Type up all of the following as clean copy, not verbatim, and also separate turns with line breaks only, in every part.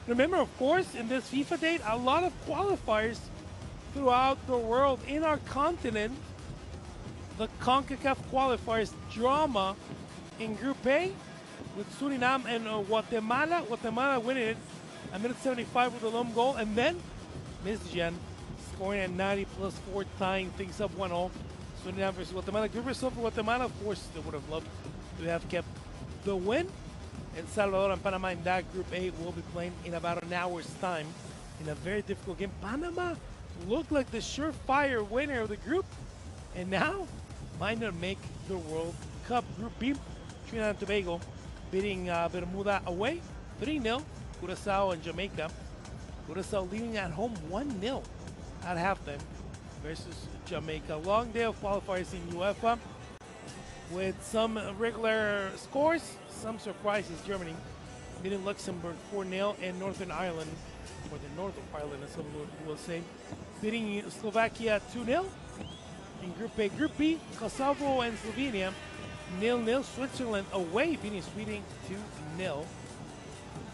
Remember, of course, in this FIFA date, a lot of qualifiers throughout the world in our continent. The CONCACAF qualifiers drama in Group A with Suriname and Guatemala. Guatemala winning it at minute 75 with a lone goal, and then Miss Jen scoring at 90 plus 4, tying things up 1-0. Suriname versus Guatemala. Good result for Guatemala. Of course, they would have loved to have kept the win. El Salvador and Panama in that Group A will be playing in about an hour's time in a very difficult game. Panama looked like the surefire winner of the group, and now might not make the World Cup. Group B, Trinidad and Tobago beating Bermuda away 3-0. Curacao and Jamaica. Curacao leading at home 1-0 at halftime versus Jamaica. Long day of qualifiers in UEFA with some regular scores, some surprises. Germany beating Luxembourg 4-0, and Northern Ireland, or the North of Ireland as some will say, beating Slovakia 2-0. In Group A. Group B, Kosovo and Slovenia 0-0. Switzerland away beating Sweden 2-0.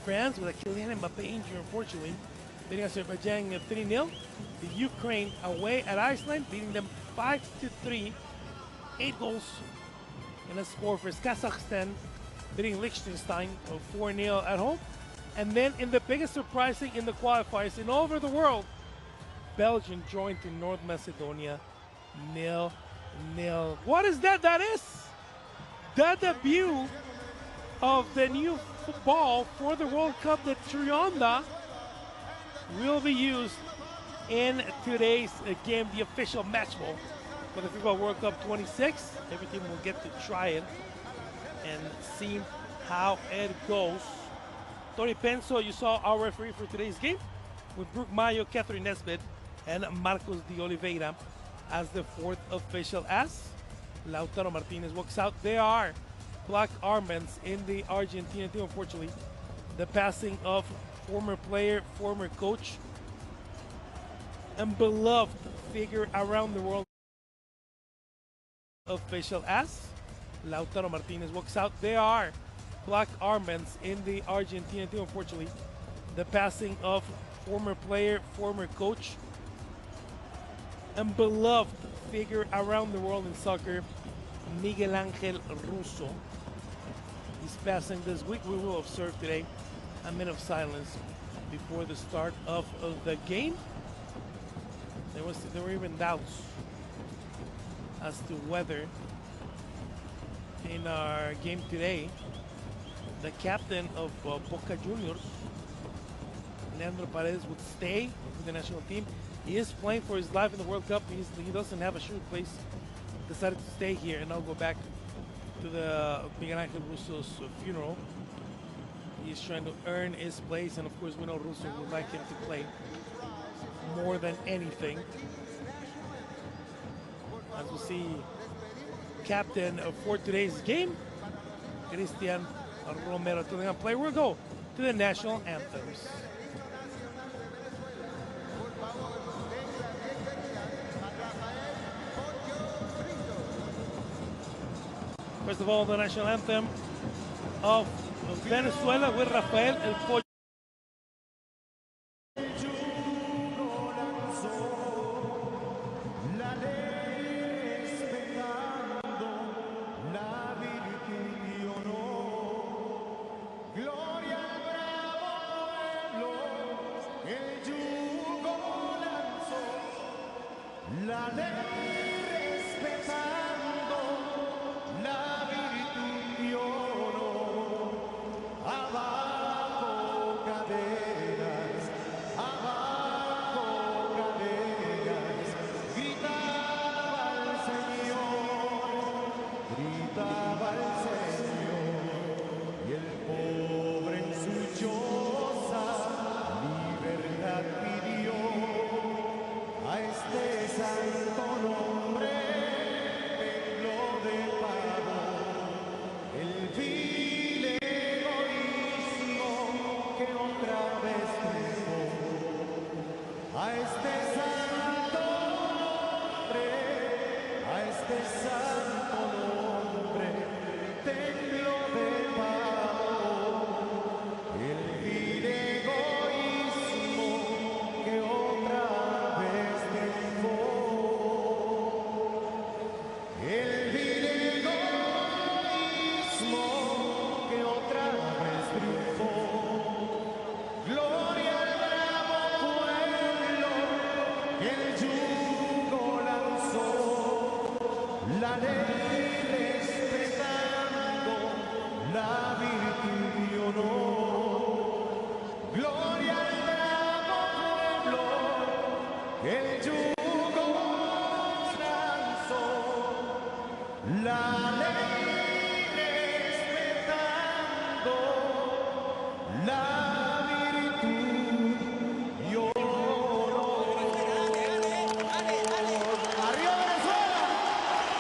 France with a Kylian Mbappe injury, unfortunately, beating Azerbaijan 3-0. The Ukraine away at Iceland, beating them 5-3. 8 goals in a score for Kazakhstan, beating Liechtenstein 4-0 at home. And then in the biggest surprising in the qualifiers in all over the world, Belgium joined to North Macedonia 0-0. What is that? That is the debut of the new football for the World Cup. The Trionda will be used in today's game, the official match ball for the FIFA World Cup 26. Every team will get to try it and see how it goes. Tori Penso, you saw our referee for today's game, with Brooke Mayo, Catherine Nesbitt, and Marcos de Oliveira as the fourth official, as Lautaro Martinez walks out. There are black armbands in the Argentina team, unfortunately. The passing of former player, former coach, and beloved figure around the world, official, as Lautaro Martinez walks out. There are black armbands in the Argentina team, unfortunately. The passing of former player, former coach, and beloved figure around the world in soccer, Miguel Angel Russo. He's passing this week. We will observe today a minute of silence before the start of the game. There were even doubts as to whether in our game today the captain of Boca Juniors, Leandro Paredes, would stay with the national team. He is playing for his life in the World Cup. He doesn't have a sure place. Decided to stay here and I'll go back to the Miguel Angel Russo's funeral. He's trying to earn his place, and of course we know Russo would like him to play more than anything. As we see, captain for today's game, Cristian Romero, to the play. We'll go to the national anthems. First of all, the national anthem of Venezuela with Rafael El Pollo.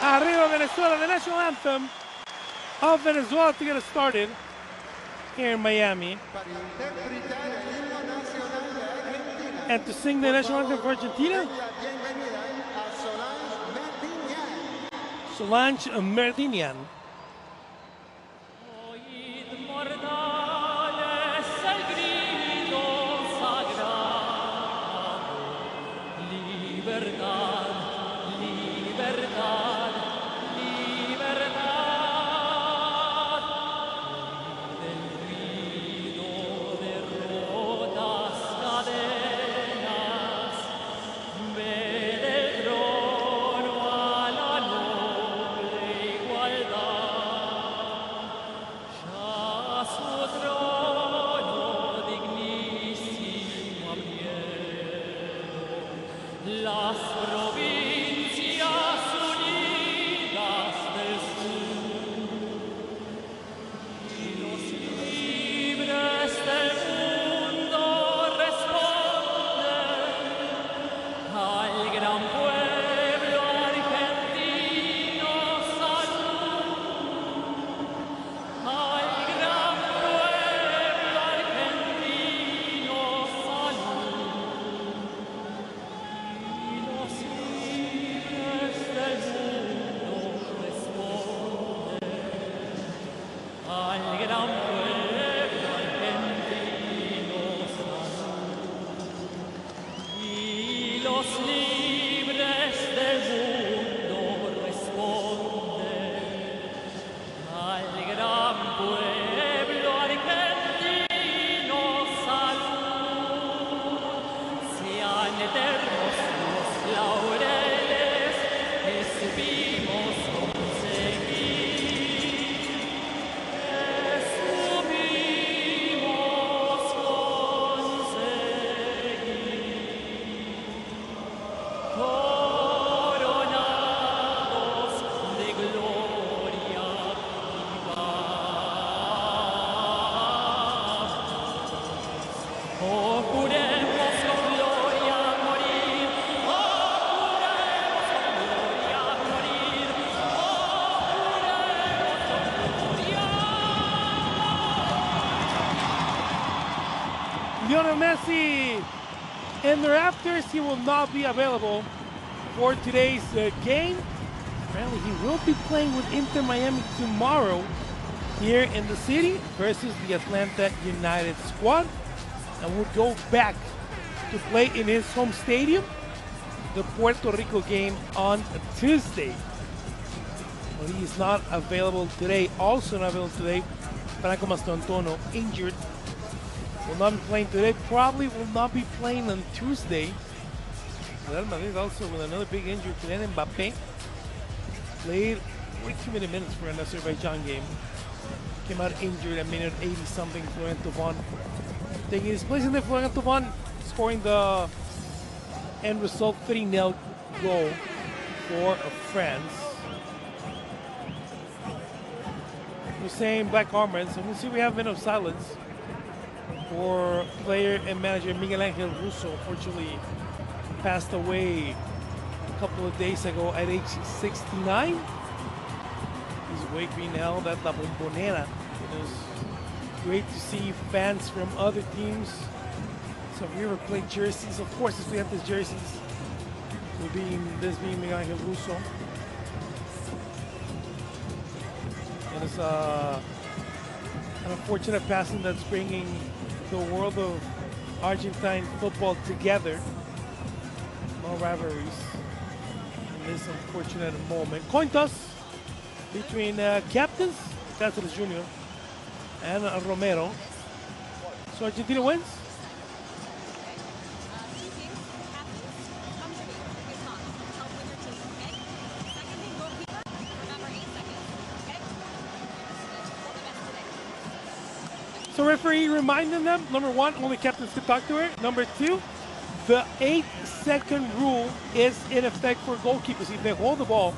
Arriba Venezuela, the national anthem of Venezuela to get us started here in Miami. And to sing the national anthem for Argentina, Solange Merdinian. Lionel Messi in the rafters. He will not be available for today's game. Apparently he will be playing with Inter Miami tomorrow here in the city versus the Atlanta United squad, and will go back to play in his home stadium the Puerto Rico game on Tuesday. But he is not available today. Also not available today, Franco Mastantuono, injured. Will not be playing today. Probably will not be playing on Tuesday. Real Madrid also with another big injury. Kylian Mbappe played way too many minutes for an Azerbaijan game. Came out injured at minute 80 something. Florian Thauvin taking his place in there. Florian Thauvin scoring the end result 3-0 goal for France. We're saying Black Armbands, and we'll see we have a minute of silence for player and manager Miguel Angel Russo. Unfortunately passed away a couple of days ago at age 69. His wake being held at La Bombonera. It was great to see fans from other teams. Some River Plate jerseys, of course, if we have these jerseys, this being Miguel Angel Russo. And it's an unfortunate passing that's bringing the world of Argentine football together. No rivalries in this unfortunate moment. Coin toss between captains, Cáceres Jr. and Romero. So Argentina wins. So referee reminding them, number one, only captains can talk to her. Number two, the 8-second rule is in effect for goalkeepers. If they hold the ball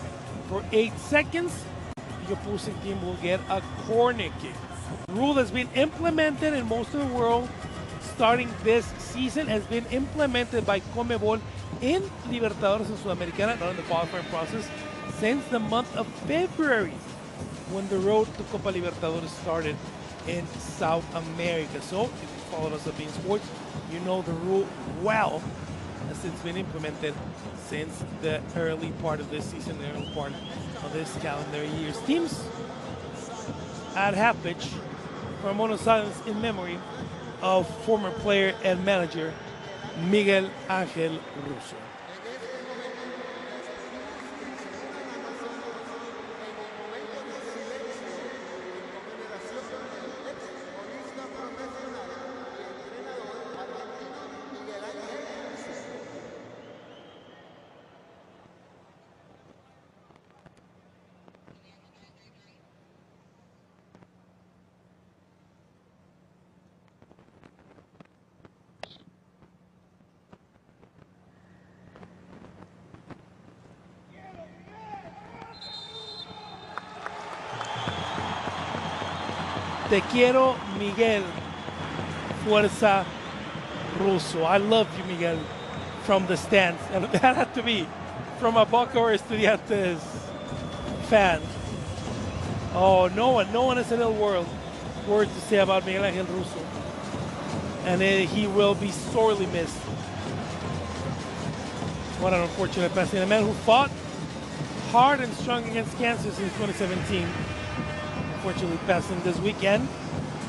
for 8 seconds, the opposing team will get a corner kick. rule that's been implemented in most of the world starting this season has been implemented by Conmebol in Libertadores and Sudamericana, not in the qualifying process, since the month of February when the road to Copa Libertadores started in South America. So if you followed us at beIN Sports, you know the rule well, as it's been implemented since the early part of this season, the early part of this calendar year. Teams at half pitch for a moment of silence in memory of former player and manager Miguel Ángel Russo. Te quiero, Miguel. Fuerza Russo. I love you, Miguel, from the stands. And that had to be from a Boca or Estudiantes fan. Oh, no one has an ill word to say about Miguel Ángel Russo. And he will be sorely missed. What an unfortunate passing. A man who fought hard and strong against cancer since 2017. Unfortunately passing this weekend.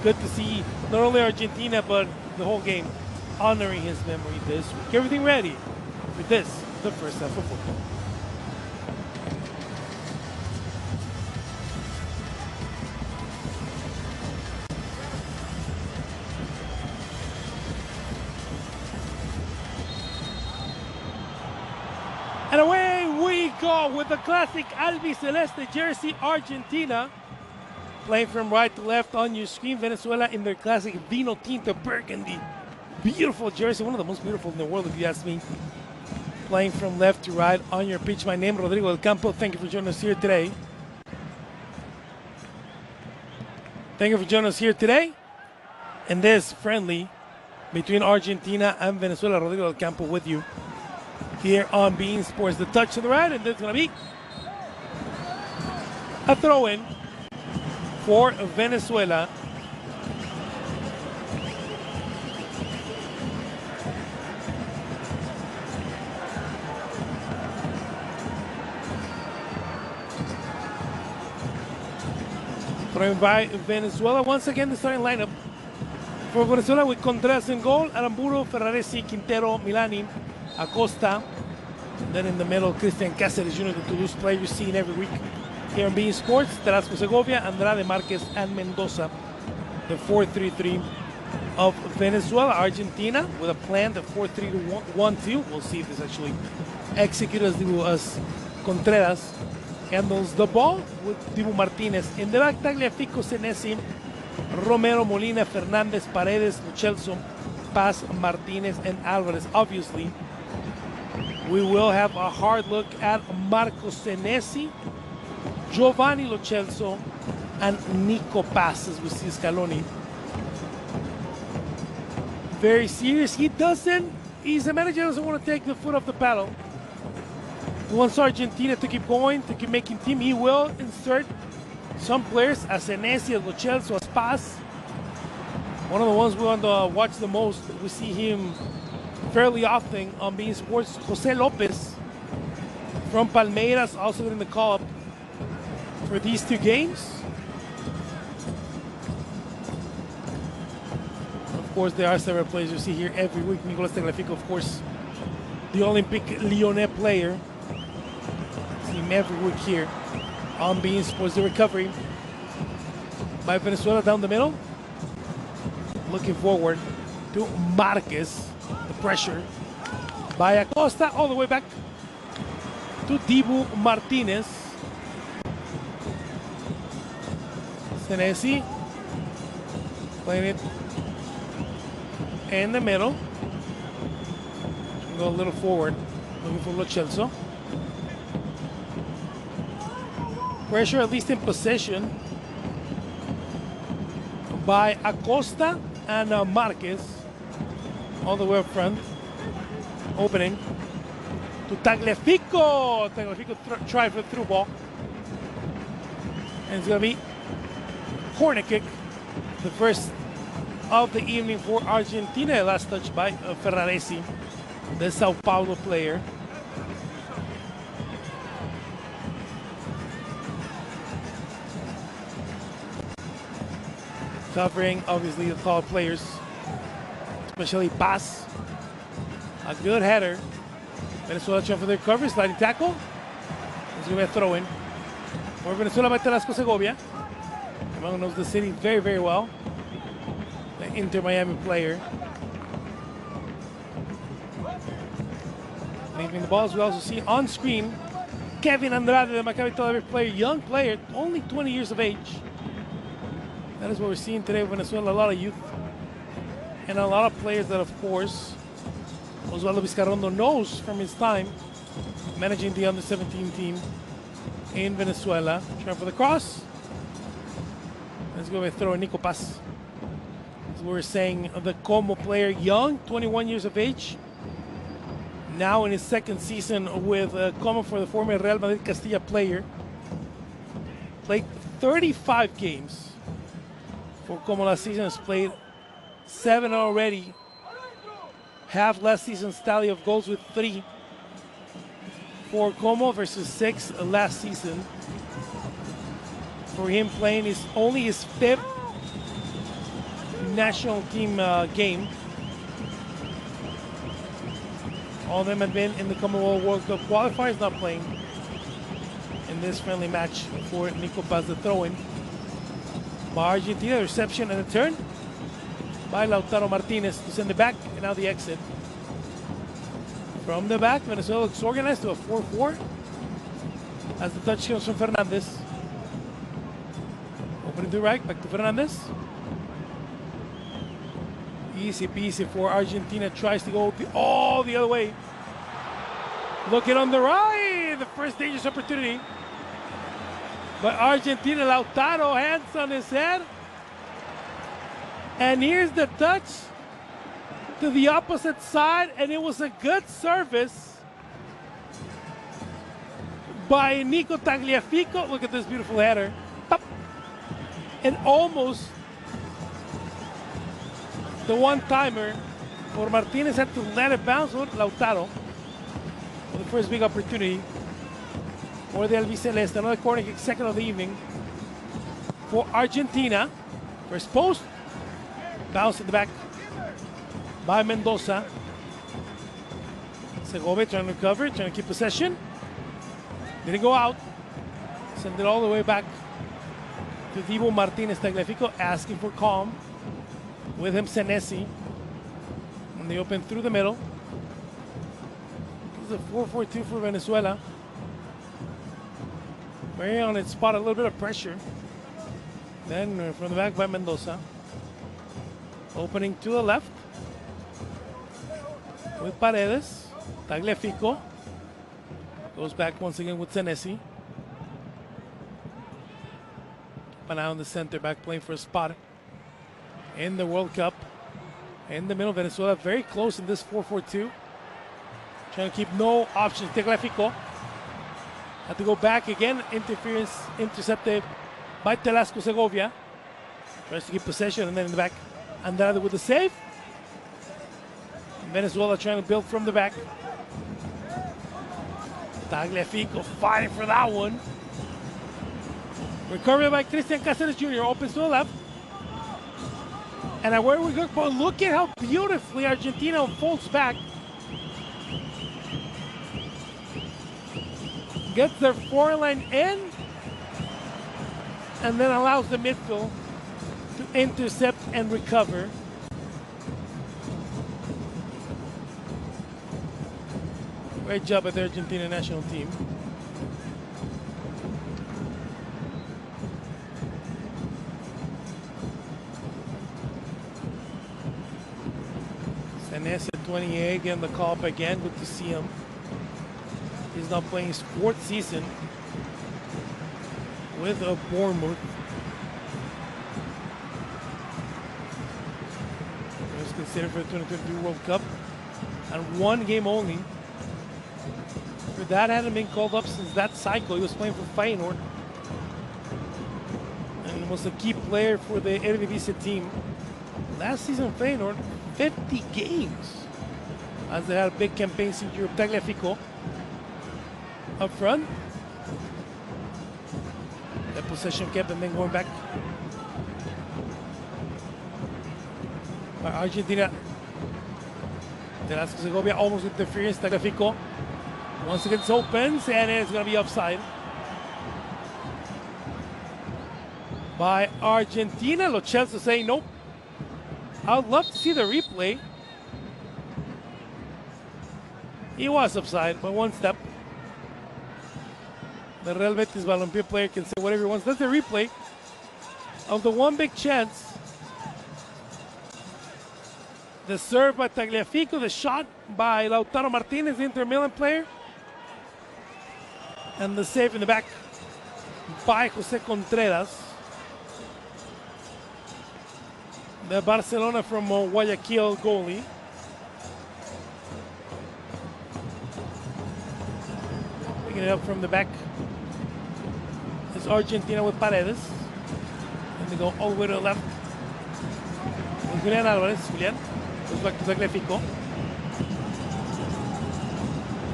Good to see not only Argentina but the whole game honoring his memory this week. Everything ready for this, the first half of football. And away we go with the classic Albiceleste jersey, Argentina. Playing from right to left on your screen, Venezuela in their classic Vino Tinto Burgundy. Beautiful jersey, one of the most beautiful in the world if you ask me. Playing from left to right on your pitch. My name is Rodrigo del Campo. Thank you for joining us here today. Thank you for joining us here today in this friendly between Argentina and Venezuela. Rodrigo del Campo with you here on beIN Sports. The touch to the right, and there's going to be a throw-in for Venezuela. Thrown by Venezuela. Once again, the starting lineup for Venezuela with Contreras in goal, Aramburu, Ferraresi, Quintero, Milani, Acosta. Then in the middle, Cristian Cáceres Jr., the Toulouse player you're seeing every week here on beIN Sports. Tarasco Segovia, Andrade, Marquez, and Mendoza. The 4-3-3 of Venezuela. Argentina with a plan, the 4-3-1-2. We'll see if this actually executes as Contreras handles the ball with Dibu Martinez. In the back, Tagliafico, Senesi, Romero, Molina, Fernandez, Paredes, Lo Celso, Paz, Martinez, and Alvarez. Obviously, we will have a hard look at Marco Senesi, Giovanni Lo Celso, and Nico Paz as we see Scaloni. Very serious. He's a manager who doesn't want to take the foot off the pedal. He wants Argentina to keep going, to keep making team. He will insert some players as Senesi, as Lo Celso, as Paz. One of the ones we want to watch the most. We see him fairly often on beIN Sports. Jose Lopez from Palmeiras also getting the call-up for these two games. Of course, there are several players you see here every week. Nicolas Tagliafico, of course, the Olympique Lyonnais player. See him every week here on beIN Sports. The recovery by Venezuela down the middle. Looking forward to Marquez. The pressure by Acosta all the way back to Dibu Martinez. Senesi playing it in the middle. Go a little forward, looking for Lo Celso. Pressure at least in possession by Acosta and Marquez. All the way up front. Opening to Tagliafico. Tagliafico tried for the through ball. And it's going to be corner kick. The first of the evening for Argentina. Last touch by Ferraresi, the Sao Paulo player. Covering, obviously, the tall players, especially Paz. A good header. Venezuela trying for their coverage, sliding tackle. It's going to be a throw in for Venezuela by Telasco Segovia. Among knows the city very, very well. The Inter Miami player. Leaving the ball, as we also see on screen, Kevin Andrade, the Maccabi Tel Aviv player, young player, only 20 years of age. That is what we're seeing today with Venezuela, a lot of youth. And a lot of players that, of course, Osvaldo Vizcarrondo knows from his time managing the under-17 team in Venezuela. Trying for the cross. Let's go with throw Nico Paz. As we were saying, the Como player, young, 21 years of age. Now in his second season with Como for the former Real Madrid Castilla player. Played 35 games. For Como last season, has played 7 already. Half last season's tally of goals with 3 for Como versus 6 last season. For him playing is only his 5th national team game. All of them have been in the Commonwealth World Cup qualifiers, not playing in this friendly match for Nico Paz, the throw-in. By Argentina, reception and a turn by Lautaro Martinez to send it back, and now the exit. From the back, Venezuela looks organized to a 4-4 as the touch comes from Fernandez. Opening to right, back to Fernandez. Easy peasy for Argentina, tries to go all the other way. Looking on the right, the first dangerous opportunity. But Argentina, Lautaro, hands on his head. And here's the touch to the opposite side, and it was a good service by Nico Tagliafico. Look at this beautiful header. Pop. And almost the one-timer for Martinez had to let it bounce with Lautaro for the first big opportunity for the Albiceleste. Another corner kick, second of the evening for Argentina. First post, bounce in the back by Mendoza. Segovia trying to recover, trying to keep possession. Didn't go out. Send it all the way back to Dibu Martinez. Tagliafico asking for calm. With him, Senesi. And they open through the middle. This is a 4-4-2 for Venezuela. Very on its spot, a little bit of pressure. Then from the back by Mendoza. Opening to the left. With Paredes. Tagliafico. Goes back once again with Senesi. Now in the center back playing for a spot in the World Cup. In the middle, Venezuela very close in this 4-4-2. Trying to keep no options. Tagliafico had to go back again. Interference intercepted by Telasco Segovia. Tries to keep possession, and then in the back, Andrade with the save. Venezuela trying to build from the back. Tagliafico fighting for that one. Recovery by Christian Cáceres Jr. Opens to the left. And where we go, but look at how beautifully Argentina folds back. Gets their forward line in. And then allows the midfield to intercept and recover. Great job at the Argentina national team. Senesi at 28, getting the call up again. Good to see him. He's now playing his 4th season with Bournemouth. was considered for the 2022 World Cup, and one game only. For that hadn't been called up since that cycle. He was playing for Feyenoord and was a key player for the Eredivisie team. Last season, Feyenoord, 50 games, as they had a big campaign in Europe. Tagliafico up front. That possession kept and then going back by Argentina. Velasco Segovia almost with interference. Tagliafico once again opens, and it's going to be offside by Argentina. Lo Celso saying nope. I would love to see the replay. He was offside by one step. The Real Betis Balompié player can say whatever he wants. That's the replay of the one big chance. The serve by Tagliafico, the shot by Lautaro Martinez, the Inter Milan player. And the save in the back by Jose Contreras. The Barcelona from Guayaquil goalie. Picking it up from the back is Argentina with Paredes. And they go all the way to the left. And Julian Alvarez. Julian goes back to Tagliafico.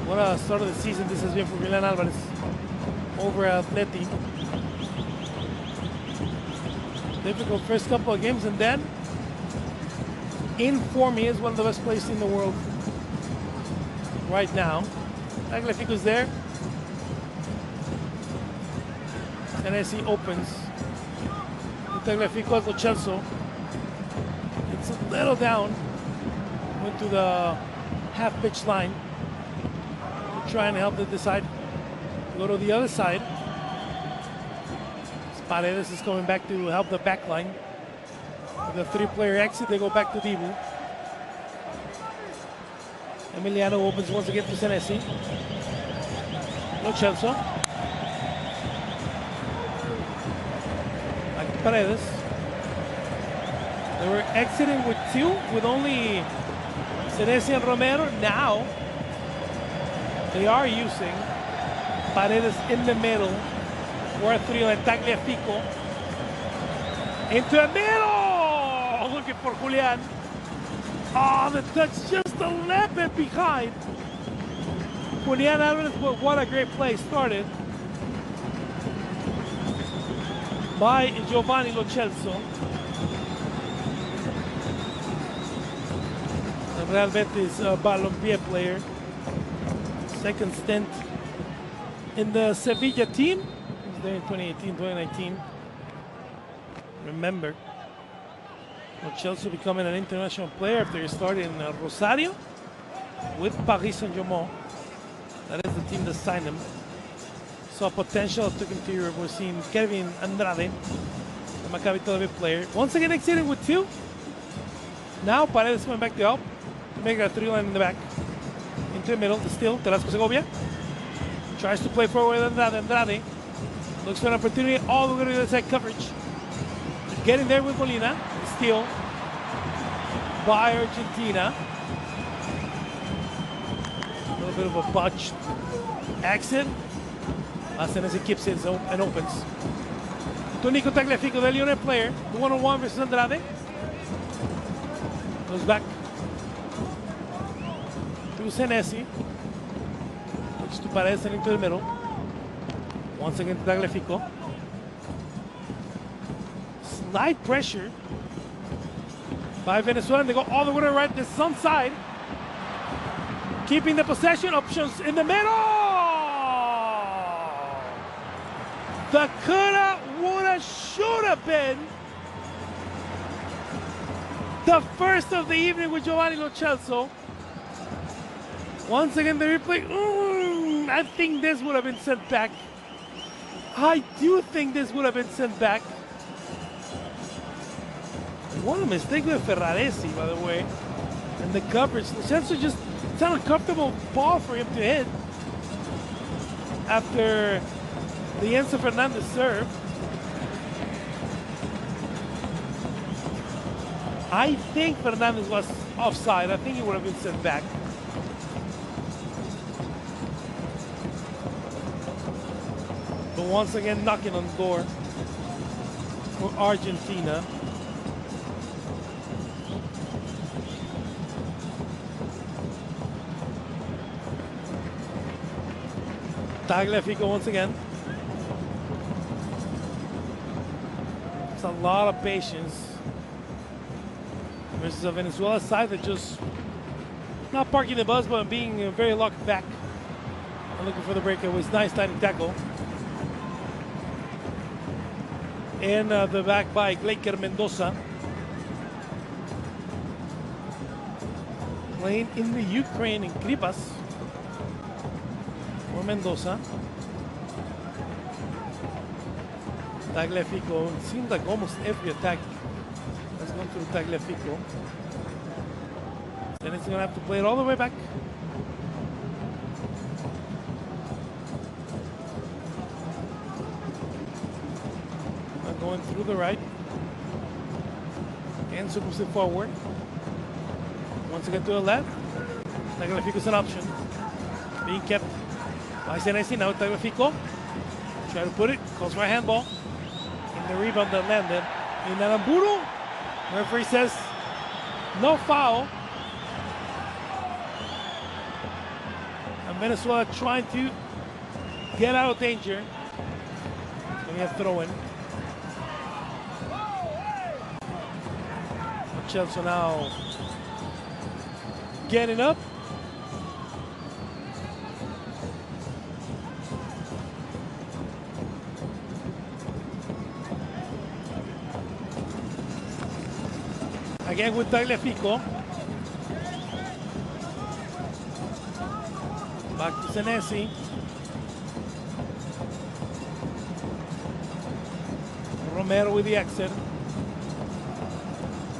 What a start of the season this has been for Julian Alvarez over Atleti. Difficult first couple of games, and then in form, he is one of the best players in the world right now. Tagliafico's there. And as he opens, Tagliafico, Lo Celso. It's a little down. Went to the half-pitch line to try and help them decide. Go to the other side. Paredes is coming back to help the back line. With a three-player exit, they go back to Dibu. Emiliano opens once again to Senesi. Lo Celso. Back to Paredes. They were exiting with two, with only Senesi and Romero. Now, they are using Paredes in the middle. 4-3 and Tagliafico. Into the middle! Looking for Julian. Oh, the touch just a little bit behind. Julian Alvarez, but what a great play started by Giovanni Lo Celso. The Real Betis Balompié player. Second stint in the Sevilla team. He was there in 2018, 2019. Remember, Lo Celso becoming an international player after he started in Rosario with Paris Saint-Germain. That is the team that signed him. Saw potential, took him to Europe. We're seeing Kevin Andrade, the Maccabi Tel Aviv player. Once again exiting with two. Now Paredes coming back to help to make a three-line in the back. Into the middle, the steal, Velasco Segovia. Tries to play forward with Andrade. Looks for an opportunity all the way to the other side coverage. Getting there with Molina. Steal by Argentina. A little bit of a botched exit. Senesi keeps it and opens. To Nico Tagliafico, the Lionel player. The one-on-one versus Andrade. Goes back to Senesi. Looks to Paredes and into the middle. Once again to Tagliafico. Slight pressure by Venezuela. They go all the way to the right, the sun side. Keeping the possession, options in the middle. The coulda, woulda, shoulda been the first of the evening with Giovanni Lo Celso. Once again, the replay. I think this would have been sent back. I do think this would have been sent back. What a mistake with Ferraresi, by the way. And the coverage. Lo Celso just, it's not a comfortable ball for him to hit after the Enzo Fernandez serve. I think Fernandez was offside. I think he would have been sent back. But once again, knocking on the door for Argentina. Tagliafico once again. It's a lot of patience versus a Venezuela side that just not parking the bus, but being very locked back and looking for the breakaways. Nice tiny tackle. And the back by Glaker Mendoza. Playing in the Ukraine in Kripas. For Mendoza. Tagliafico. It seems like almost every attack has gone through Tagliafico. Then it's going to have to play it all the way back. Going through the right. And Sukup forward. Once again to the left. Tagliafico is an option. Being kept by Senesi. Now Tagliafico. Try to put it. Calls for a handball. And the rebound that landed in Aramburu. Referee says no foul. And Venezuela trying to get out of danger. So we have throw in. Chelsea now getting up. Again with Tagliafico. Back to Senesi. Romero with the exit.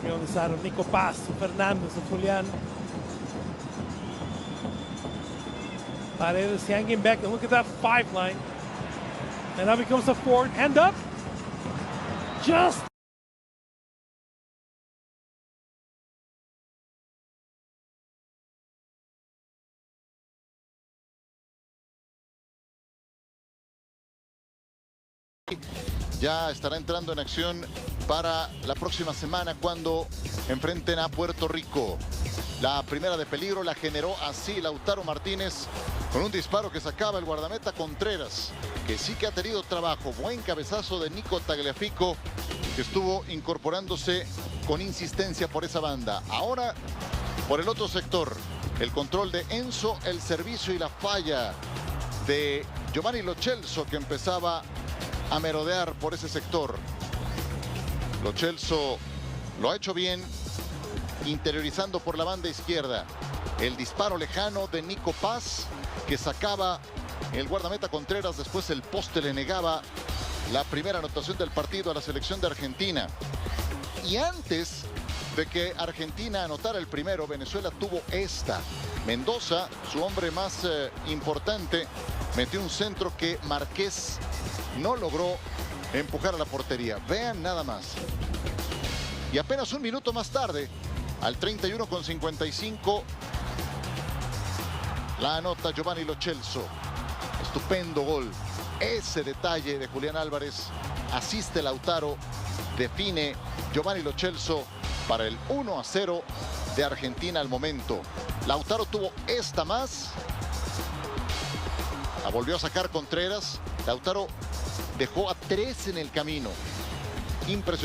On the side of Nico Paz, Fernandez, and Julian. Paredes hanging back, and look at that 5 line. And now becomes a 4. Hand up. Just.
Ya estará entrando en acción para la próxima semana cuando enfrenten a Puerto Rico. La primera de peligro la generó así Lautaro Martínez con un disparo que sacaba el guardameta Contreras, que sí que ha tenido trabajo. Buen cabezazo de Nico Tagliafico, que estuvo incorporándose con insistencia por esa banda. Ahora, por el otro sector, el control de Enzo, el servicio y la falla de Giovanni Lo Celso, que empezaba a merodear por ese sector. Lo Celso lo ha hecho bien, interiorizando por la banda izquierda. El disparo lejano de Nico Paz, que sacaba el guardameta Contreras. Después el poste le negaba la primera anotación del partido a la selección de Argentina. Y antes de que Argentina anotara el primero, Venezuela tuvo esta. Mendoza, su hombre más importante, metió un centro que Márquez no logró empujar a la portería. Vean nada más. Y apenas un minuto más tarde, al 31:55, la anota Giovanni Lo Celso. Estupendo gol. Ese detalle de Julián Álvarez. Asiste Lautaro. Define Giovanni Lo Celso para el 1-0 de Argentina al momento. Lautaro tuvo esta más. La volvió a sacar Contreras. Lautaro dejó a 3 en el camino. Impresionante.